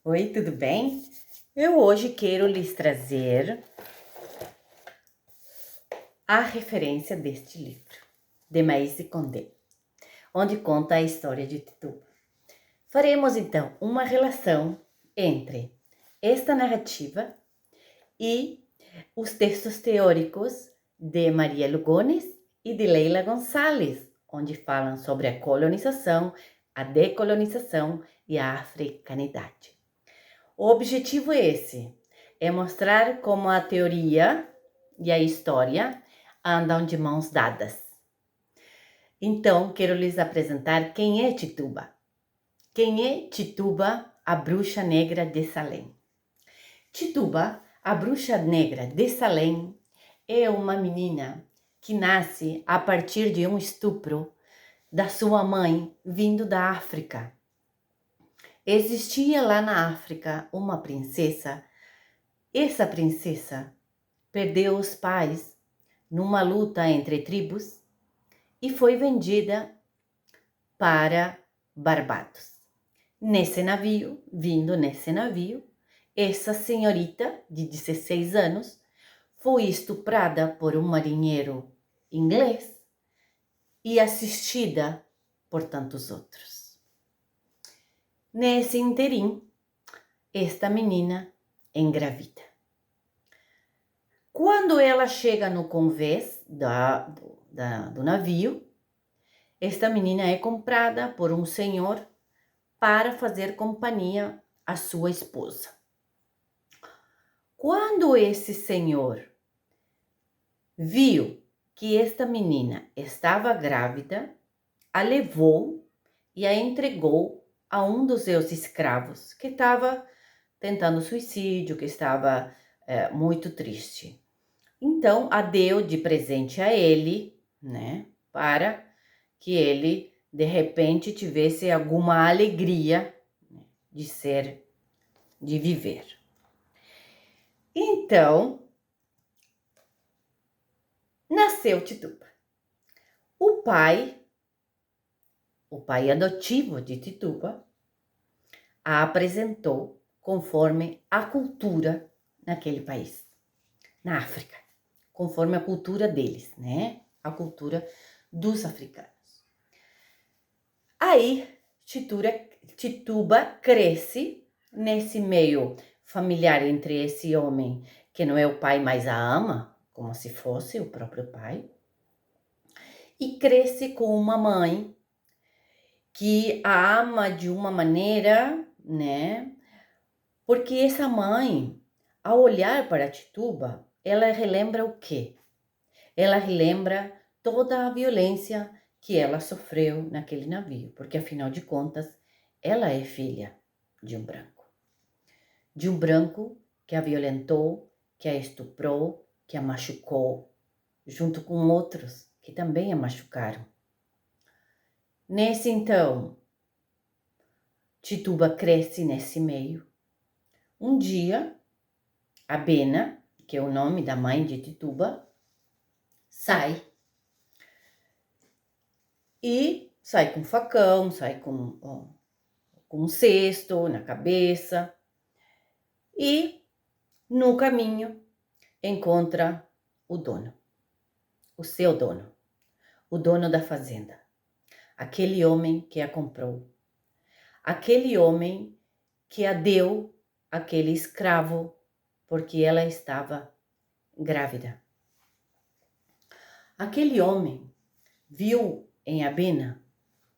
Oi, tudo bem? Eu hoje quero lhes trazer a referência deste livro, de Maíse Condé, onde conta a história de Tituba. Faremos então uma relação entre esta narrativa e os textos teóricos de Maria Lugones e de Leila Gonçalves, onde falam sobre a colonização, a decolonização e a africanidade. O objetivo é esse, é mostrar como a teoria e a história andam de mãos dadas. Então, quero lhes apresentar quem é Tituba. Quem é Tituba, a bruxa negra de Salem? Tituba, a bruxa negra de Salem, é uma menina que nasce a partir de um estupro da sua mãe vindo da África. Existia lá na África uma princesa. Essa princesa perdeu os pais numa luta entre tribos e foi vendida para Barbados. Vindo nesse navio, essa senhorita de 16 anos foi estuprada por um marinheiro inglês e assistida por tantos outros. Nesse interim, esta menina engravida. Quando ela chega no convés do navio, esta menina é comprada por um senhor para fazer companhia à sua esposa. Quando esse senhor viu que esta menina estava grávida, a levou e a entregou a um dos seus escravos, que estava tentando suicídio, que estava muito triste. Então, a deu de presente a ele, né, para que ele, de repente, tivesse alguma alegria de viver. Então, nasceu Tituba. O pai adotivo de Tituba, a apresentou conforme a cultura naquele país, na África, conforme a cultura deles, né? A cultura dos africanos. Aí, Tituba cresce nesse meio familiar entre esse homem, que não é o pai, mas a ama, como se fosse o próprio pai, e cresce com uma mãe que a ama de uma maneira, né? Porque essa mãe, ao olhar para Tituba, ela relembra o quê? Ela relembra toda a violência que ela sofreu naquele navio, porque afinal de contas, ela é filha de um branco. De um branco que a violentou, que a estuprou, que a machucou, junto com outros que também a machucaram. Nesse então, Tituba cresce nesse meio. Um dia, a Bena, que é o nome da mãe de Tituba, sai com facão, sai com um cesto na cabeça e no caminho encontra o dono, o seu dono, o dono da fazenda, aquele homem que a comprou, aquele homem que a deu aquele escravo porque ela estava grávida. Aquele homem viu em Abena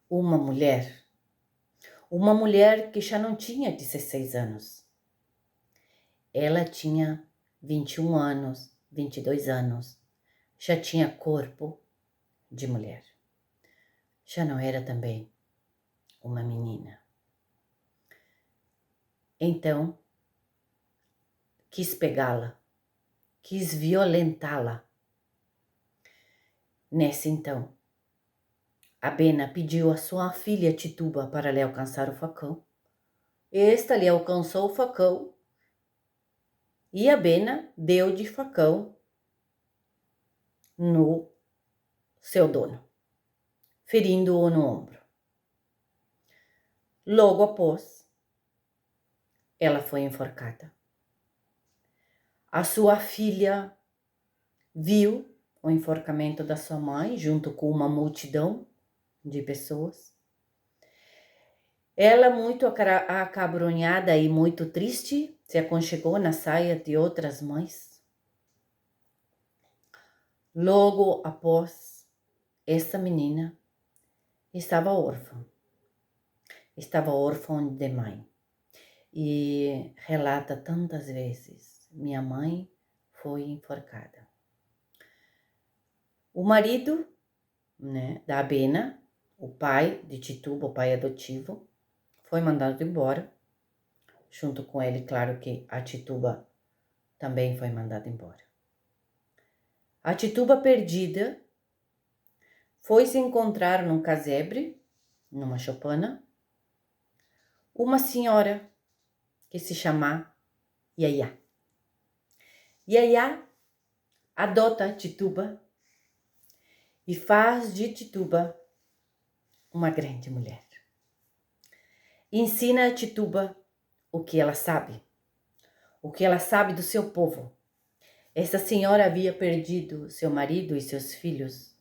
uma mulher que já não tinha 16 anos. Ela tinha 21 anos, 22 anos, já tinha corpo de mulher. Já não era também uma menina. Então, quis pegá-la, quis violentá-la. Nesse então, a Bena pediu a sua filha Tituba para lhe alcançar o facão. Esta lhe alcançou o facão e a Bena deu de facão no seu dono, ferindo-o no ombro. Logo após, ela foi enforcada. A sua filha viu o enforcamento da sua mãe junto com uma multidão de pessoas. Ela, muito acabrunhada e muito triste, se aconchegou na saia de outras mães. Logo após, essa menina estava órfã. Estava órfã de mãe. E relata tantas vezes: minha mãe foi enforcada. O marido, né, da Abena, o pai de Tituba, o pai adotivo, foi mandado embora. Junto com ele, claro que a Tituba também foi mandada embora. A Tituba perdida foi se encontrar num casebre, numa choupana, uma senhora que se chama Yaya. Yaya adota Tituba e faz de Tituba uma grande mulher. Ensina a Tituba o que ela sabe do seu povo. Essa senhora havia perdido seu marido e seus filhos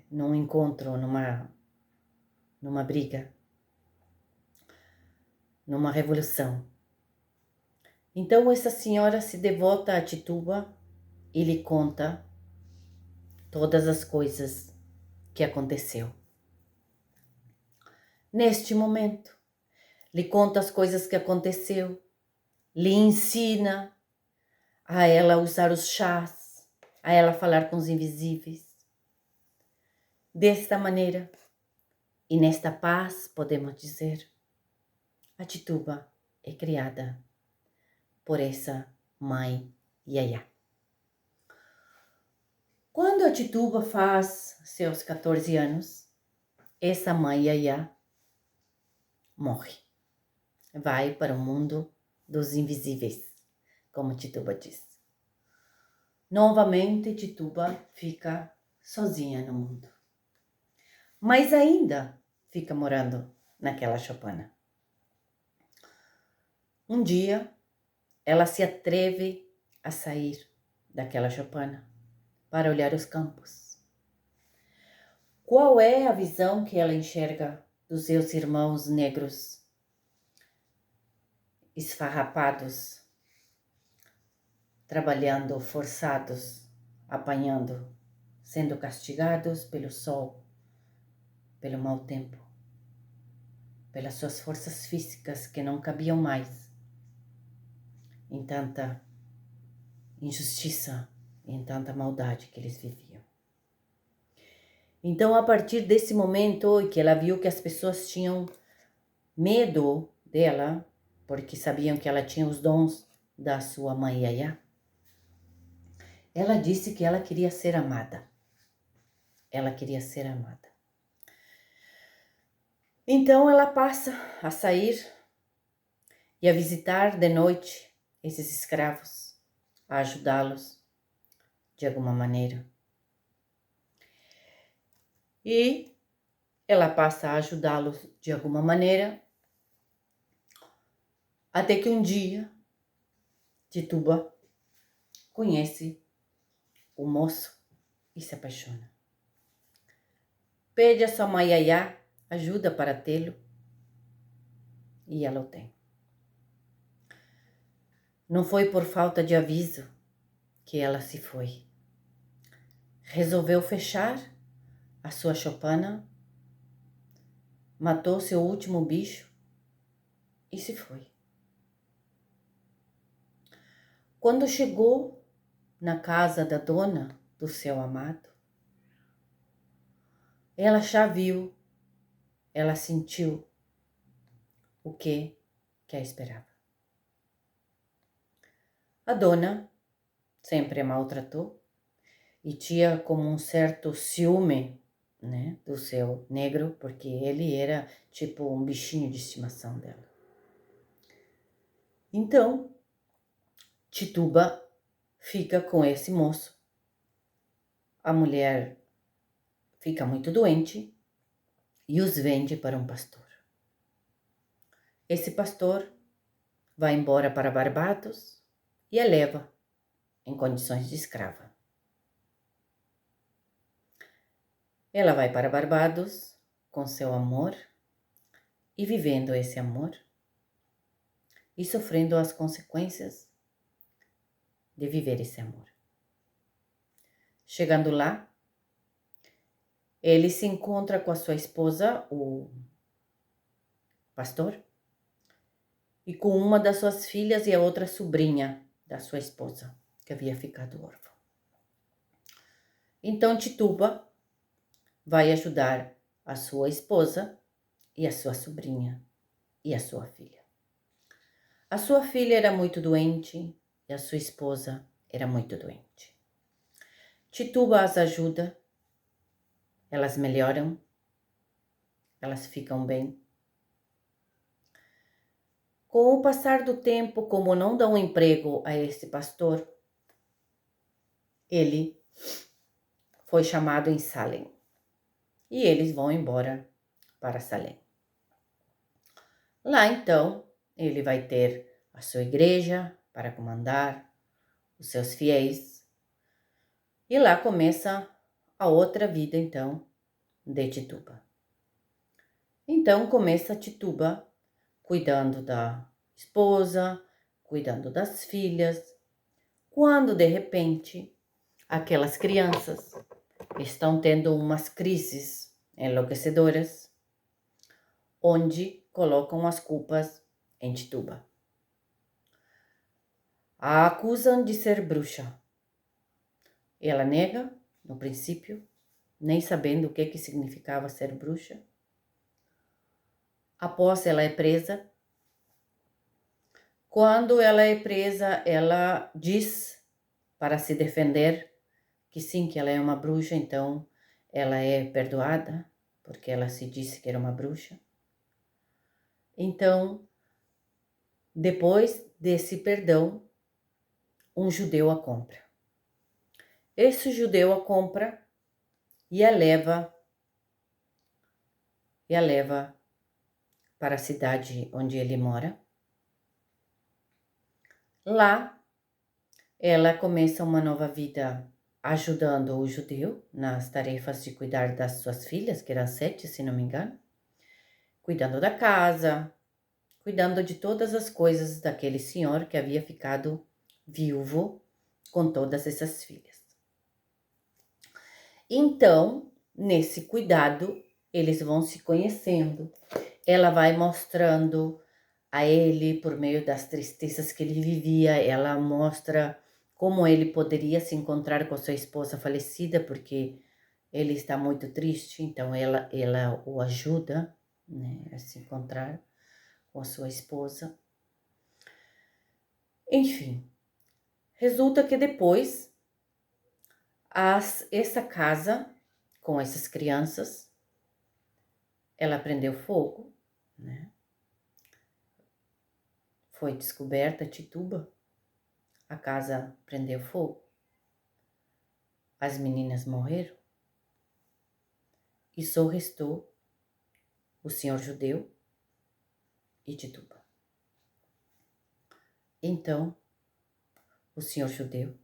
num encontro, numa briga, numa revolução. Então essa senhora se devota a Tituba e lhe conta todas as coisas que aconteceu. Neste momento, lhe conta as coisas que aconteceu, lhe ensina a ela usar os chás, a ela falar com os invisíveis. Desta maneira, e nesta paz, podemos dizer, a Tituba é criada por essa mãe Yaya. Quando a Tituba faz seus 14 anos, essa mãe Yaya morre. Vai para o mundo dos invisíveis, como Tituba diz. Novamente, Tituba fica sozinha no mundo. Mas ainda fica morando naquela choupana. Um dia, ela se atreve a sair daquela choupana para olhar os campos. Qual é a visão que ela enxerga dos seus irmãos negros, esfarrapados, trabalhando, forçados, apanhando, sendo castigados pelo sol, pelo mau tempo, pelas suas forças físicas que não cabiam mais em tanta injustiça, em tanta maldade que eles viviam. Então, a partir desse momento que ela viu que as pessoas tinham medo dela, porque sabiam que ela tinha os dons da sua mãe Yaya, ela disse que ela queria ser amada. Ela queria ser amada. Então, ela passa a sair e a visitar de noite esses escravos, a ajudá-los de alguma maneira. E ela passa a ajudá-los de alguma maneira, até que um dia Tituba conhece o moço e se apaixona. Pede a sua mãe Yaya ajuda para tê-lo e ela o tem. Não foi por falta de aviso que ela se foi. Resolveu fechar a sua choupana, matou seu último bicho e se foi. Quando chegou na casa da dona do seu amado, ela já viu, ela sentiu o que a esperava. A dona sempre a maltratou e tinha como um certo ciúme, né, do seu negro, porque ele era tipo um bichinho de estimação dela. Então, Tituba fica com esse moço. A mulher fica muito doente e os vende para um pastor. esse pastor vai embora para Barbados e a leva em condições de escrava. Ela vai para Barbados com seu amor e vivendo esse amor e sofrendo as consequências de viver esse amor. Chegando lá, ele se encontra com a sua esposa, o pastor, e com uma das suas filhas e a outra sobrinha da sua esposa, que havia ficado órfã. Então Tituba vai ajudar a sua esposa e a sua sobrinha e a sua filha. A sua filha era muito doente e a sua esposa era muito doente. Tituba as ajuda, elas melhoram, elas ficam bem. Com o passar do tempo, como não dão emprego a esse pastor, ele foi chamado em Salem e eles vão embora para Salem. Lá então, ele vai ter a sua igreja para comandar, os seus fiéis, e lá começa a outra vida então de Tituba. Então começa Tituba cuidando da esposa, cuidando das filhas, quando de repente aquelas crianças estão tendo umas crises enlouquecedoras, onde colocam as culpas em Tituba. A acusam de ser bruxa. Ela nega, no princípio, nem sabendo o que significava ser bruxa. Após ela é presa. Quando ela é presa, ela diz, para se defender, que sim, que ela é uma bruxa, então ela é perdoada, porque ela se disse que era uma bruxa. Então, depois desse perdão, um judeu a compra. Esse judeu a compra e a leva para a cidade onde ele mora. Lá, ela começa uma nova vida ajudando o judeu nas tarefas de cuidar das suas filhas, que eram 7, se não me engano, cuidando da casa, cuidando de todas as coisas daquele senhor que havia ficado viúvo com todas essas filhas. Então, nesse cuidado, eles vão se conhecendo. Ela vai mostrando a ele, por meio das tristezas que ele vivia, ela mostra como ele poderia se encontrar com sua esposa falecida, porque ele está muito triste, então ela o ajuda, né, a se encontrar com a sua esposa. Enfim, resulta que depois essa casa com essas crianças, ela prendeu fogo, né? Foi descoberta Tituba, a casa prendeu fogo, as meninas morreram e só restou o senhor judeu e Tituba. Então, o senhor judeu,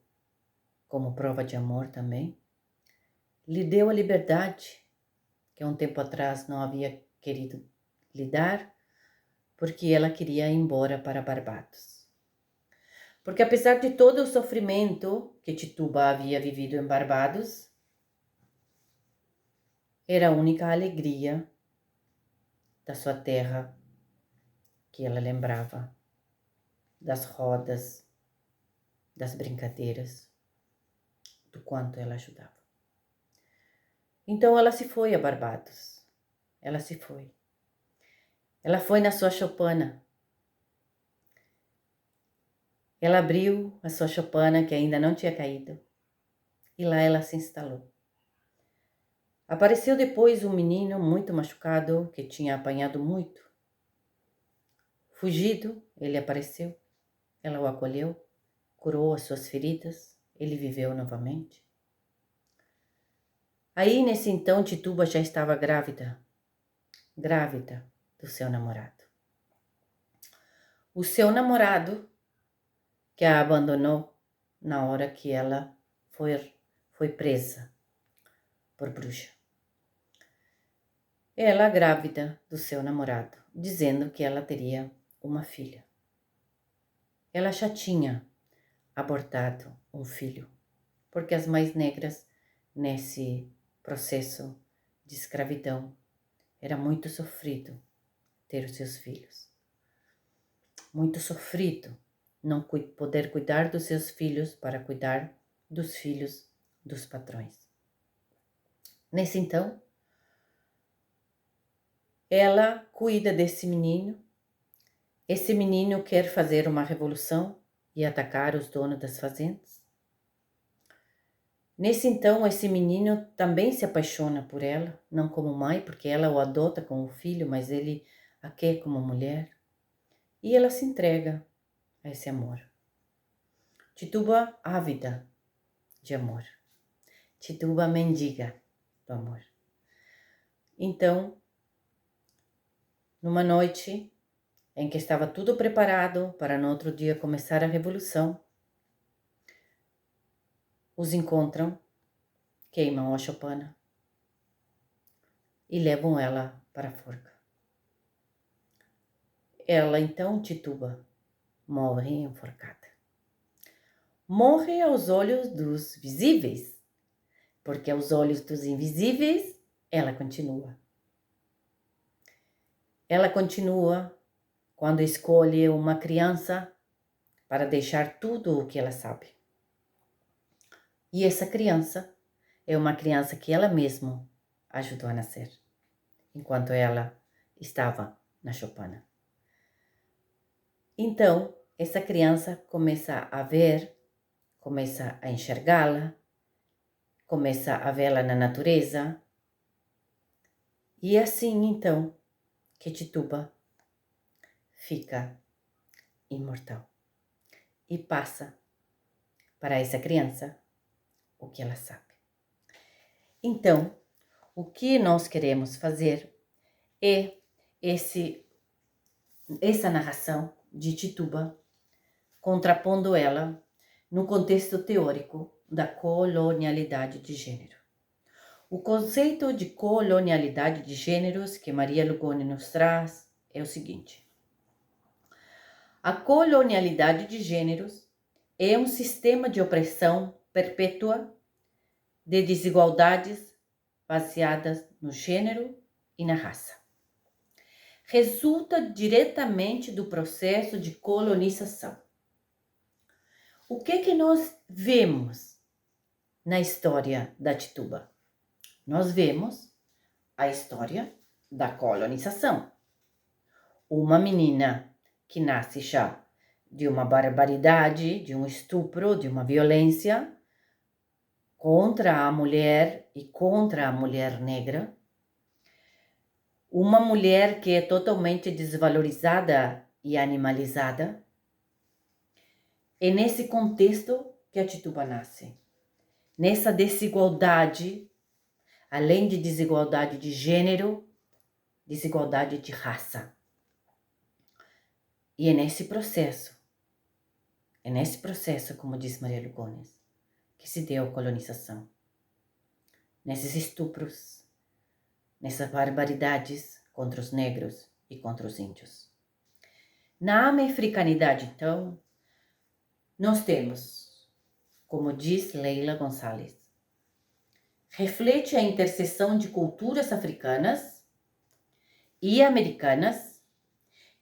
como prova de amor também, lhe deu a liberdade que há um tempo atrás não havia querido lhe dar, porque ela queria ir embora para Barbados. Porque apesar de todo o sofrimento que Tituba havia vivido em Barbados, era a única alegria da sua terra que ela lembrava, das rodas, das brincadeiras, do quanto ela ajudava. Então ela se foi a Barbados. Ela se foi. Ela foi na sua choupana. Ela abriu a sua choupana que ainda não tinha caído. E lá ela se instalou. Apareceu depois um menino muito machucado que tinha apanhado muito. Fugido, ele apareceu. Ela o acolheu, curou as suas feridas. Ele viveu novamente. Aí, nesse então, Tituba já estava grávida do seu namorado. o seu namorado, que a abandonou na hora que ela foi presa por bruxa. Ela grávida do seu namorado, dizendo que ela teria uma filha. Ela já tinha abortado um filho, porque as mães negras, nesse processo de escravidão, era muito sofrido ter os seus filhos. Muito sofrido não poder cuidar dos seus filhos para cuidar dos filhos dos patrões. Nesse então, ela cuida desse menino. Esse menino quer fazer uma revolução e atacar os donos das fazendas. Nesse então, esse menino também se apaixona por ela, não como mãe, porque ela o adota como filho, mas ele a quer como mulher. E ela se entrega a esse amor. Tituba ávida de amor. Tituba mendiga do amor. Então, numa noite em que estava tudo preparado para no outro dia começar a revolução, os encontram, queimam a choupana e levam ela para a forca. Ela então, Tituba, morre enforcada. Morre aos olhos dos visíveis, porque aos olhos dos invisíveis ela continua. Ela continua quando escolhe uma criança para deixar tudo o que ela sabe. E essa criança é uma criança que ela mesma ajudou a nascer, enquanto ela estava na choupana. Então, essa criança começa a ver, começa a enxergá-la, começa a vê-la na natureza. E é assim, então, que Tituba fica imortal e passa para essa criança o que ela sabe. Então, o que nós queremos fazer é essa narração de Tituba, contrapondo ela no contexto teórico da colonialidade de gênero. O conceito de colonialidade de gêneros que Maria Lugoni nos traz é o seguinte: a colonialidade de gêneros é um sistema de opressão perpétua de desigualdades baseadas no gênero e na raça. Resulta diretamente do processo de colonização. O que nós vemos na história da Tituba? Nós vemos a história da colonização. Uma menina que nasce já de uma barbaridade, de um estupro, de uma violência contra a mulher e contra a mulher negra. Uma mulher que é totalmente desvalorizada e animalizada. É nesse contexto que a Tituba nasce. Nessa desigualdade, além de desigualdade de gênero, desigualdade de raça. E é nesse processo, como diz Maria Lugones, que se deu a colonização. Nesses estupros, nessas barbaridades contra os negros e contra os índios. Na americanidade, então, nós temos, como diz Leila Gonçalves, reflete a interseção de culturas africanas e americanas,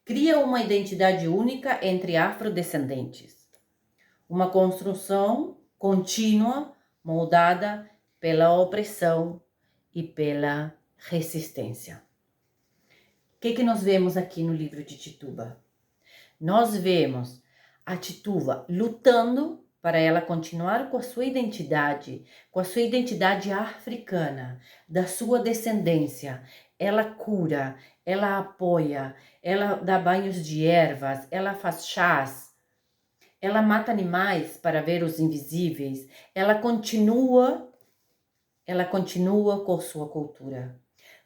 cria uma identidade única entre afrodescendentes, uma construção contínua moldada pela opressão e pela resistência. O que nós vemos aqui no livro de Tituba? Nós vemos a Tituba lutando para ela continuar com a sua identidade africana, da sua descendência. Ela cura, ela apoia, ela dá banhos de ervas, ela faz chás, ela mata animais para ver os invisíveis, ela continua com sua cultura.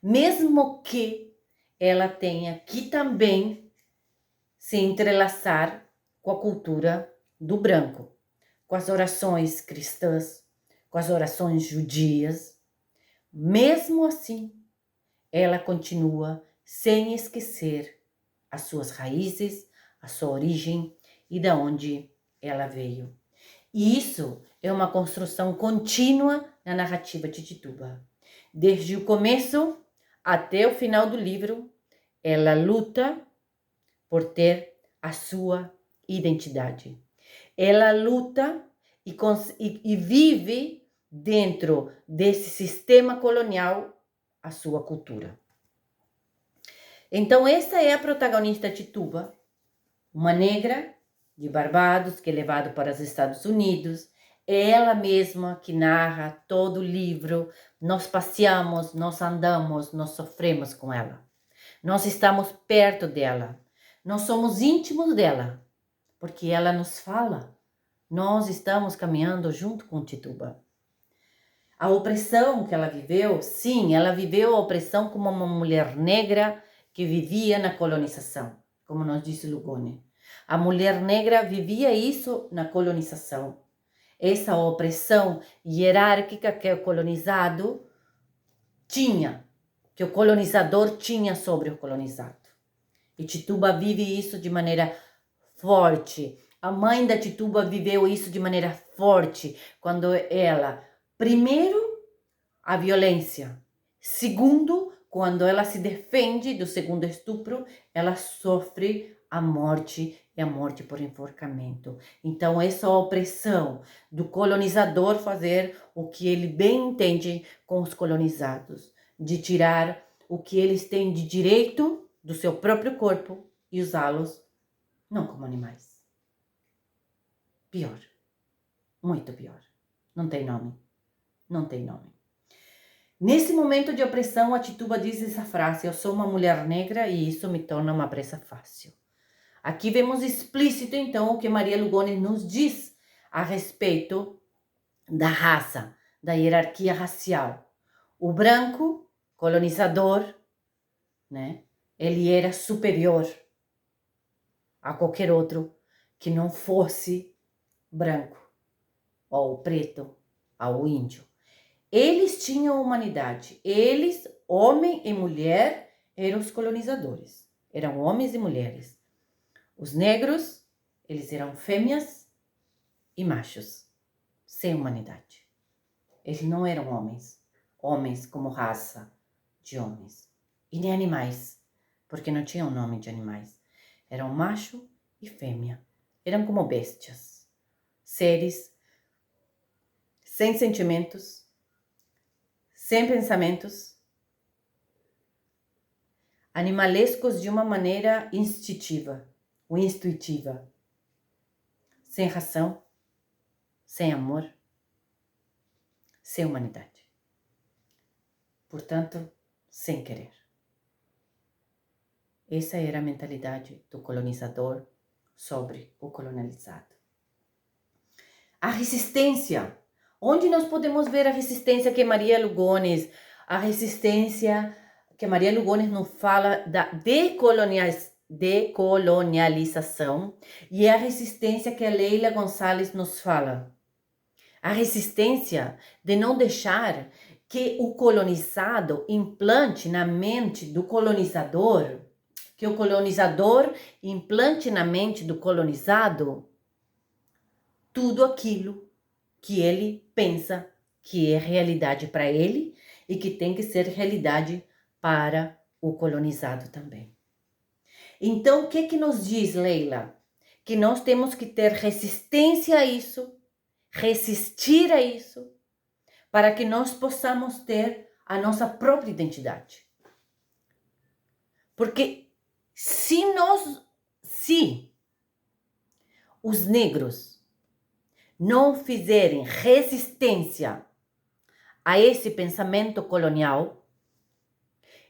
Mesmo que ela tenha que também se entrelaçar com a cultura do branco, com as orações cristãs, com as orações judias. Mesmo assim, ela continua sem esquecer as suas raízes, a sua origem e de onde ela veio. E isso é uma construção contínua na narrativa de Tituba. Desde o começo até o final do livro, ela luta por ter a sua identidade. Ela luta e vive dentro desse sistema colonial a sua cultura. Então, essa é a protagonista Tituba, uma negra de Barbados que é levada para os Estados Unidos. É ela mesma que narra todo o livro. Nós passeamos, nós andamos, nós sofremos com ela. Nós estamos perto dela. Nós somos íntimos dela, porque ela nos fala. Nós estamos caminhando junto com Tituba. A opressão que ela viveu, sim, ela viveu a opressão como uma mulher negra que vivia na colonização, como nos disse Lugone. A mulher negra vivia isso na colonização. Essa opressão hierárquica que o colonizado tinha, que o colonizador tinha sobre o colonizado. E Tituba vive isso de maneira forte. A mãe da Tituba viveu isso de maneira forte, quando ela, primeiro, a violência. Segundo, quando ela se defende do segundo estupro, ela sofre a morte, e a morte por enforcamento. Então, essa opressão do colonizador fazer o que ele bem entende com os colonizados, de tirar o que eles têm de direito do seu próprio corpo e usá-los não como animais. Pior. Muito pior. Não tem nome. Não tem nome. Nesse momento de opressão, a Tituba diz essa frase: eu sou uma mulher negra e isso me torna uma presa fácil. Aqui vemos explícito, então, o que Maria Lugones nos diz a respeito da raça, da hierarquia racial. O branco, colonizador, né? Ele era superior a qualquer outro que não fosse branco, ou preto, ao índio. Eles tinham humanidade. Eles, homem e mulher, eram os colonizadores. Eram homens e mulheres. Os negros, eles eram fêmeas e machos, sem humanidade. Eles não eram homens. Homens como raça de homens. E nem animais, porque não tinham nome de animais. Eram macho e fêmea. Eram como bestias. Seres sem sentimentos, sem pensamentos, animalescos de uma maneira instintiva ou intuitiva, sem ração, sem amor, sem humanidade. Portanto, sem querer. Essa era a mentalidade do colonizador sobre o colonializado. A resistência. Onde nós podemos ver a resistência que Maria Lugones, a resistência que Maria Lugones nos fala da decolonialização e a resistência que a Leila Gonçalves nos fala. A resistência de não deixar que o colonizado implante na mente do colonizador, que o colonizador implante na mente do colonizado tudo aquilo que ele pensa que é realidade para ele e que tem que ser realidade para o colonizado também. Então, o que nos diz Leila? Que nós temos que ter resistência a isso, resistir a isso, para que nós possamos ter a nossa própria identidade. Porque se os negros não fizerem resistência a esse pensamento colonial,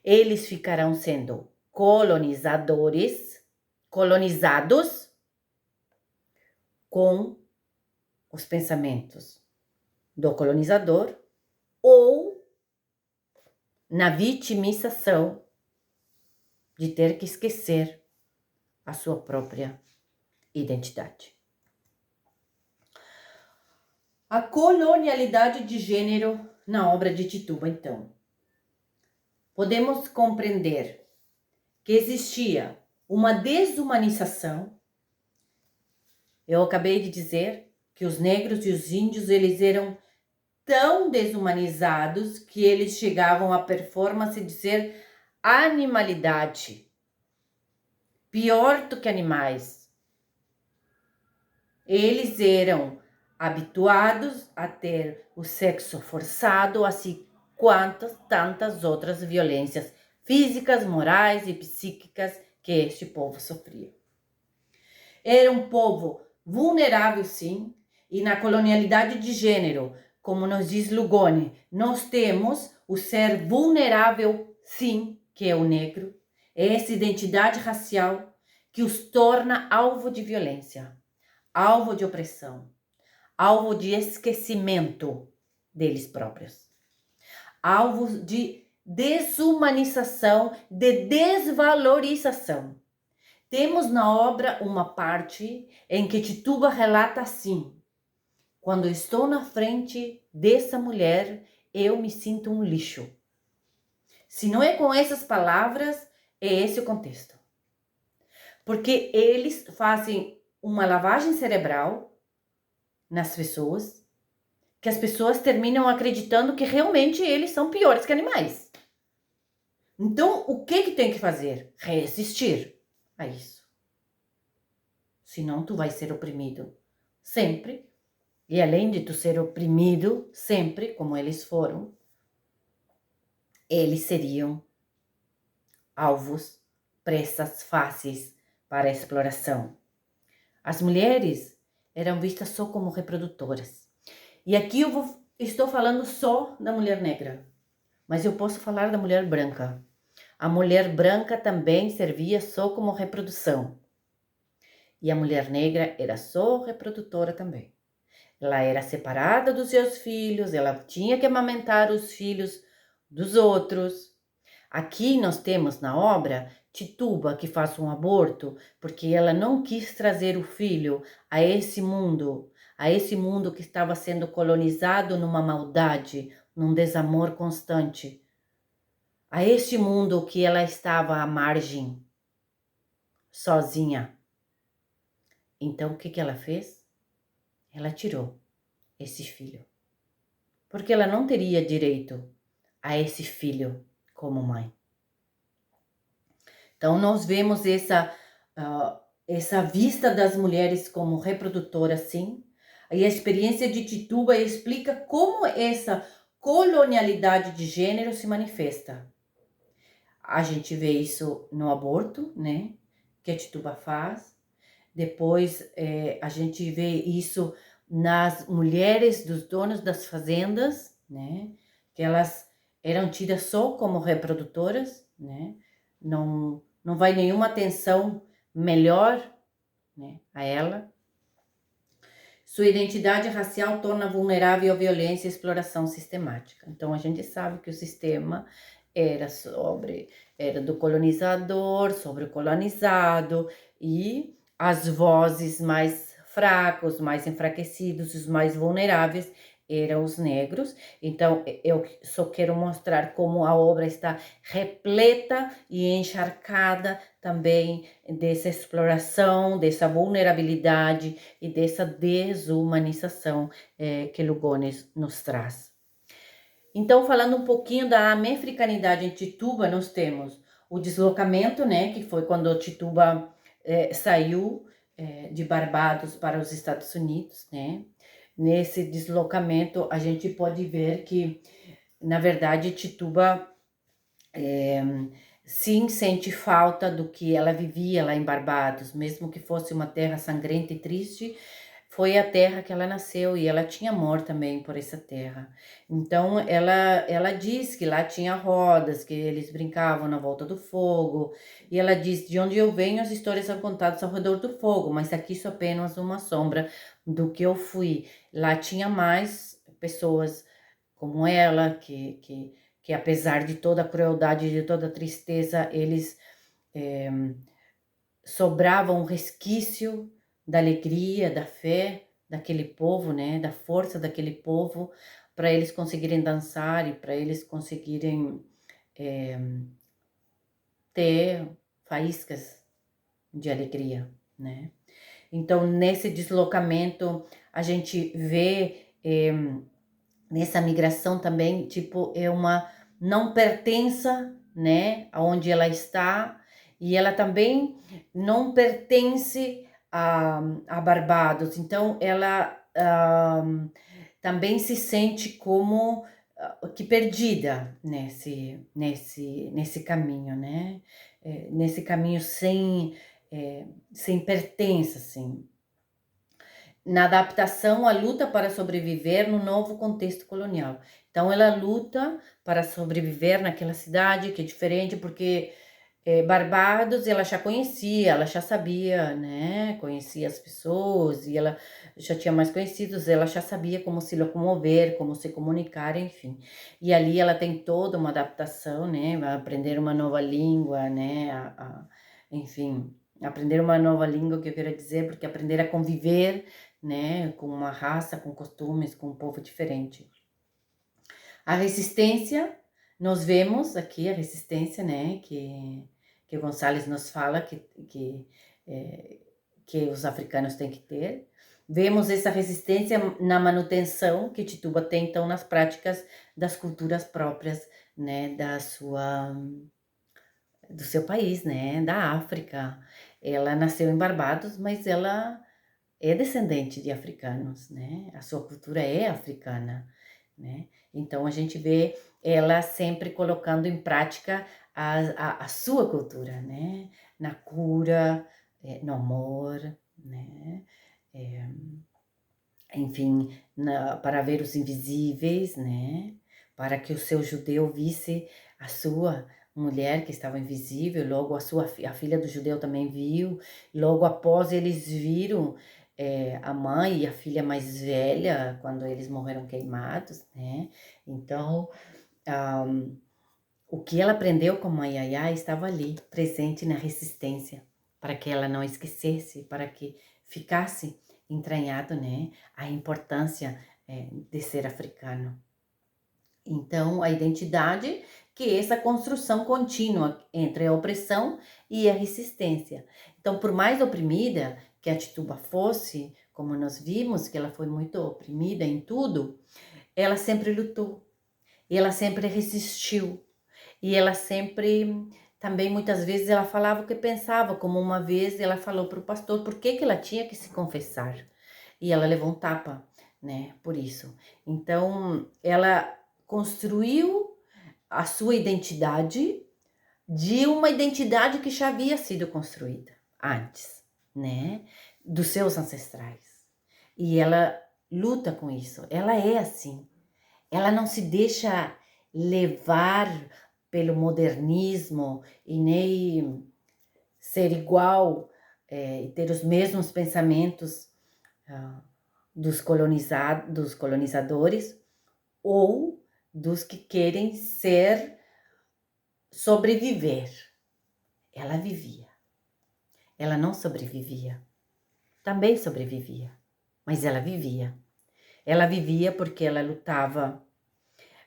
eles ficarão sendo colonizados com os pensamentos do colonizador ou na vitimização de ter que esquecer a sua própria identidade. A colonialidade de gênero na obra de Tituba, então. Podemos compreender que existia uma desumanização. Eu acabei de dizer que os negros e os índios, eles eram tão desumanizados que eles chegavam à performance de ser animalidade. Pior do que animais. Eles eram habituados a ter o sexo forçado, assim quantas tantas outras violências físicas, morais e psíquicas que este povo sofria. Era um povo vulnerável, sim, e na colonialidade de gênero, como nos diz Lugone, nós temos o ser vulnerável, sim, que é o negro, é essa identidade racial que os torna alvo de violência, alvo de opressão, alvo de esquecimento deles próprios, alvo de desumanização, de desvalorização. Temos na obra uma parte em que Tituba relata assim: quando estou na frente dessa mulher, eu me sinto um lixo. Se não é com essas palavras, é esse o contexto. Porque eles fazem uma lavagem cerebral nas pessoas, que as pessoas terminam acreditando que realmente eles são piores que animais. Então, o que tem que fazer? Resistir a isso. Senão tu vai ser oprimido sempre. E além de tu ser oprimido sempre, como eles foram, eles seriam alvos, presas fáceis para a exploração. As mulheres eram vistas só como reprodutoras. E aqui estou falando só da mulher negra, mas eu posso falar da mulher branca. A mulher branca também servia só como reprodução. E a mulher negra era só reprodutora também. Ela era separada dos seus filhos, ela tinha que amamentar os filhos dos outros. Aqui nós temos na obra Tituba que faz um aborto porque ela não quis trazer o filho a esse mundo que estava sendo colonizado numa maldade, num desamor constante, a este mundo que ela estava à margem, sozinha. Então o que ela fez? Ela tirou esse filho, porque ela não teria direito a esse filho como mãe. Então nós vemos essa vista das mulheres como reprodutoras, sim. E a experiência de Tituba explica como essa colonialidade de gênero se manifesta. A gente vê isso no aborto, né? Que a Tituba faz. Depois a gente vê isso nas mulheres dos donos das fazendas, né? Que elas eram tidas só como reprodutoras, né? Não vai nenhuma atenção melhor, né, a ela. Sua identidade racial torna vulnerável à violência e exploração sistemática. Então a gente sabe que o sistema era do colonizador sobre o colonizado, e as vozes mais fracos, mais enfraquecidos, os mais vulneráveis eram os negros. Então eu só quero mostrar como a obra está repleta e encharcada também dessa exploração, dessa vulnerabilidade e dessa desumanização que Lugones nos traz. Então, falando um pouquinho da americanidade em Tituba, nós temos o deslocamento, né, que foi quando Tituba saiu de Barbados para os Estados Unidos, né? Nesse deslocamento, a gente pode ver que, na verdade, Tituba sim sente falta do que ela vivia lá em Barbados, mesmo que fosse uma terra sangrenta e triste. Foi a terra que ela nasceu e ela tinha amor também por essa terra. Então ela diz que lá tinha rodas, que eles brincavam na volta do fogo. E ela diz: de onde eu venho, as histórias são contadas ao redor do fogo, mas aqui sou apenas uma sombra do que eu fui. Lá tinha mais pessoas como ela, que apesar de toda a crueldade, de toda a tristeza, eles sobrava um resquício da alegria, da fé daquele povo, né, da força daquele povo, para eles conseguirem dançar e para eles conseguirem ter faíscas de alegria, né? Então, nesse deslocamento, a gente vê nessa migração também, tipo, é uma não pertença, né, aonde ela está, e ela também não pertence a Barbados. Então, ela também se sente como que perdida nesse caminho, né? Nesse caminho sem pertença, assim. Na adaptação à luta para sobreviver no novo contexto colonial. Então, ela luta para sobreviver naquela cidade que é diferente, porque Barbados ela já conhecia, ela já sabia, né? Conhecia as pessoas e ela já tinha mais conhecidos, ela já sabia como se locomover, como se comunicar, enfim. E ali ela tem toda uma adaptação, né? Vai aprender uma nova língua, né? Enfim, aprender uma nova língua, que eu quero dizer, porque aprender a conviver, né? Com uma raça, com costumes, com um povo diferente. A resistência, nós vemos aqui a resistência, né, que o Gonçalves nos fala que os africanos têm que ter. Vemos essa resistência na manutenção que Tituba tem, então, nas práticas das culturas próprias, né, do seu país, né, da África. Ela nasceu em Barbados, mas ela é descendente de africanos, né? A sua cultura é africana, né? Então a gente vê ela sempre colocando em prática a sua cultura, né? Na cura, no amor, né? Enfim, para ver os invisíveis, né? Para que o seu judeu visse a sua mulher que estava invisível, logo a filha do judeu também viu, logo após eles viram a mãe e a filha mais velha, quando eles morreram queimados, né? Então, o que ela aprendeu com a Yaya estava ali, presente na resistência, para que ela não esquecesse, para que ficasse entranhado, né, a importância de ser africano. Então, a identidade, que é essa construção contínua entre a opressão e a resistência. Então, por mais oprimida que a Tituba fosse, como nós vimos, que ela foi muito oprimida em tudo, ela sempre lutou, e ela sempre resistiu, e ela sempre, também muitas vezes ela falava o que pensava, como uma vez ela falou para o pastor por que ela tinha que se confessar. E ela levou um tapa, né, por isso. Então, ela construiu a sua identidade de uma identidade que já havia sido construída antes, né, dos seus ancestrais. E ela luta com isso. Ela é assim. Ela não se deixa levar pelo modernismo e nem ser igual e ter os mesmos pensamentos dos colonizadores ou dos que querem sobreviver. Ela vivia. Ela não sobrevivia. Também sobrevivia, mas ela vivia. Ela vivia porque ela lutava,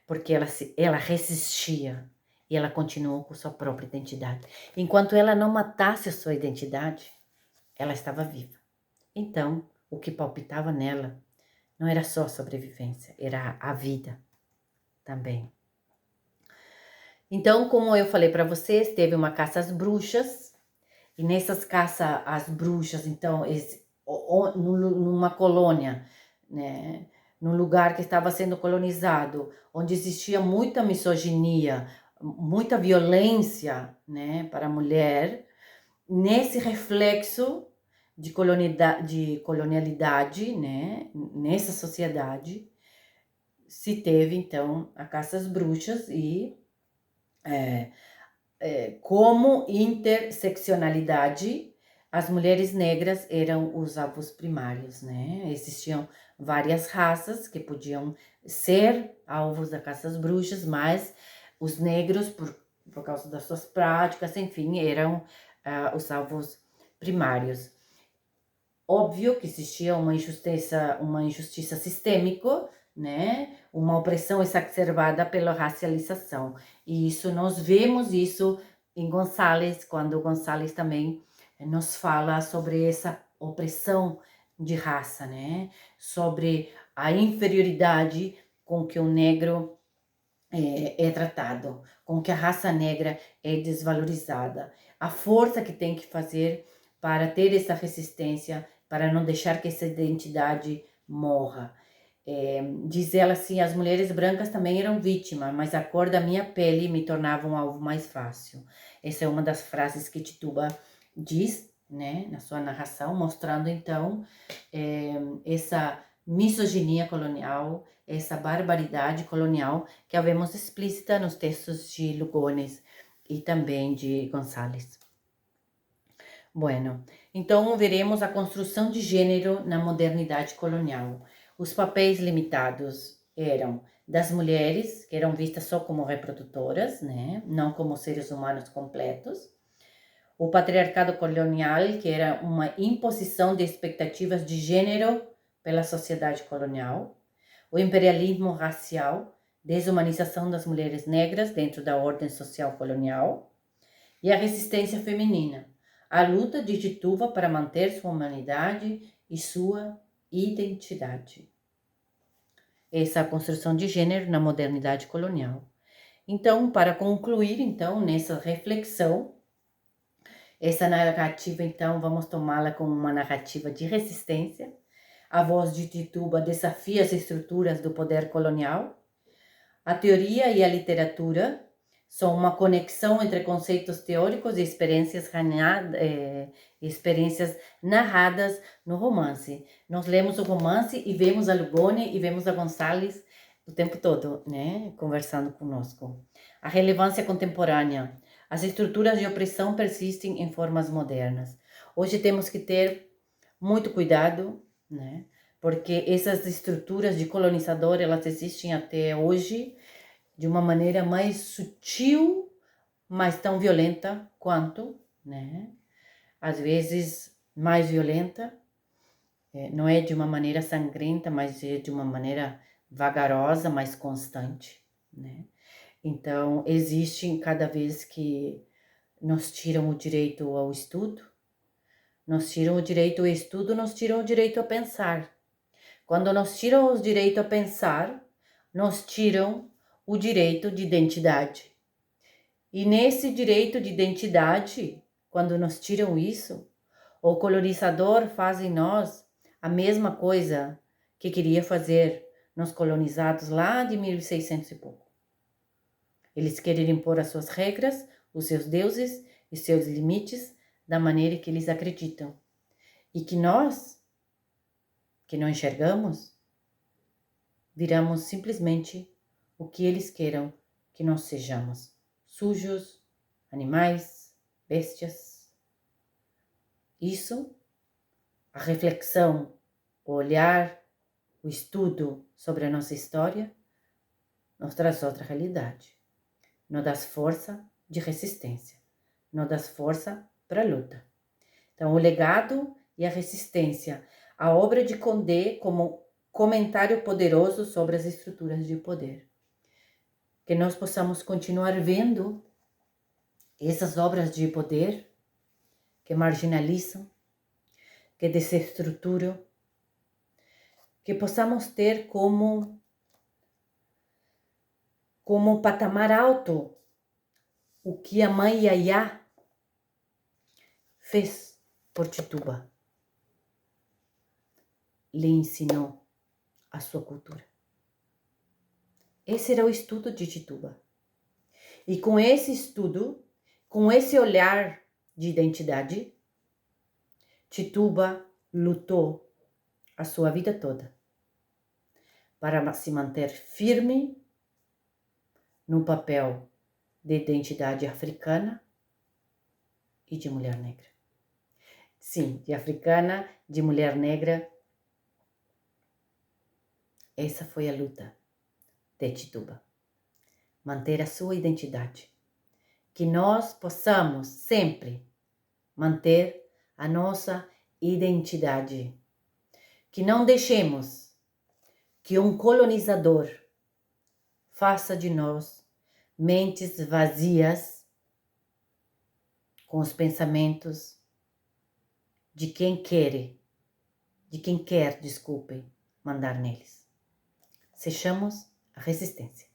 porque ela resistia e ela continuou com sua própria identidade. Enquanto ela não matasse a sua identidade, ela estava viva. Então, o que palpitava nela não era só a sobrevivência, era a vida também. Então, como eu falei para vocês, teve uma caça às bruxas, e nessas caças às bruxas, então, numa colônia, né, num lugar que estava sendo colonizado, onde existia muita misoginia, muita violência, né, para a mulher, nesse reflexo de colonialidade, né, nessa sociedade, se teve, então, a caça às bruxas e como interseccionalidade, as mulheres negras eram os alvos primários, né? Existiam várias raças que podiam ser alvos da caça às bruxas, mas os negros, por causa das suas práticas, enfim, eram os alvos primários. Óbvio que existia uma injustiça sistêmica, né? Uma opressão exacerbada pela racialização. E isso nós vemos isso em Gonçalves, quando Gonçalves também nos fala sobre essa opressão de raça, né? Sobre a inferioridade com que o negro é tratado, com que a raça negra é desvalorizada, a força que tem que fazer para ter essa resistência, para não deixar que essa identidade morra. Diz ela assim, as mulheres brancas também eram vítimas, mas a cor da minha pele me tornava um alvo mais fácil. Essa é uma das frases que Tituba diz, né, na sua narração, mostrando então essa misoginia colonial, essa barbaridade colonial que a vemos explícita nos textos de Lugones e também de Gonçalves. Bueno, então veremos a construção de gênero na modernidade colonial. Os papéis limitados eram das mulheres, que eram vistas só como reprodutoras, né? Não como seres humanos completos. O patriarcado colonial, que era uma imposição de expectativas de gênero pela sociedade colonial. O imperialismo racial, desumanização das mulheres negras dentro da ordem social colonial. E a resistência feminina, a luta de Tituba para manter sua humanidade e sua identidade. Essa é a construção de gênero na modernidade colonial. Então, para concluir, então, nessa reflexão, essa narrativa, então, vamos tomá-la como uma narrativa de resistência. A voz de Tituba desafia as estruturas do poder colonial. A teoria e a literatura são uma conexão entre conceitos teóricos e experiências narradas no romance. Nós lemos o romance e vemos a Lugone e vemos a Gonçalves o tempo todo, né, conversando conosco. A relevância contemporânea. As estruturas de opressão persistem em formas modernas. Hoje temos que ter muito cuidado, né, porque essas estruturas de colonizador, elas existem até hoje, de uma maneira mais sutil, mas tão violenta quanto, né? Às vezes mais violenta, não é de uma maneira sangrenta, mas é de uma maneira vagarosa, mas constante, né? Então, existem cada vez que nos tiram o direito ao estudo, nos tiram o direito ao estudo, nos tiram o direito a pensar. Quando nos tiram o direito a pensar, nos tiram o direito de identidade. E nesse direito de identidade, quando nos tiram isso, o colonizador faz em nós a mesma coisa que queria fazer nos colonizados lá de 1600 e pouco. Eles querem impor as suas regras, os seus deuses e seus limites da maneira que eles acreditam. E que nós, que não enxergamos, viramos simplesmente o que eles queiram que nós sejamos. Sujos, animais, bestias. Isso, a reflexão, o olhar, o estudo sobre a nossa história, nos traz outra realidade. Nos dá força de resistência, nos dá força para a luta. Então, o legado e a resistência, a obra de Condé como comentário poderoso sobre as estruturas de poder. Que nós possamos continuar vendo essas obras de poder que marginalizam, que desestruturam, que possamos ter como patamar alto o que a mãe Yaya fez por Tituba. Lhe ensinou a sua cultura. Esse era o estudo de Tituba. E com esse estudo, com esse olhar de identidade, Tituba lutou a sua vida toda para se manter firme no papel de identidade africana e de mulher negra. Sim, de africana, de mulher negra. Essa foi a luta de Tituba. Manter a sua identidade. Que nós possamos sempre manter a nossa identidade. Que não deixemos que um colonizador faça de nós mentes vazias com os pensamentos de quem quer, desculpem, mandar neles. Sejamos a resistência.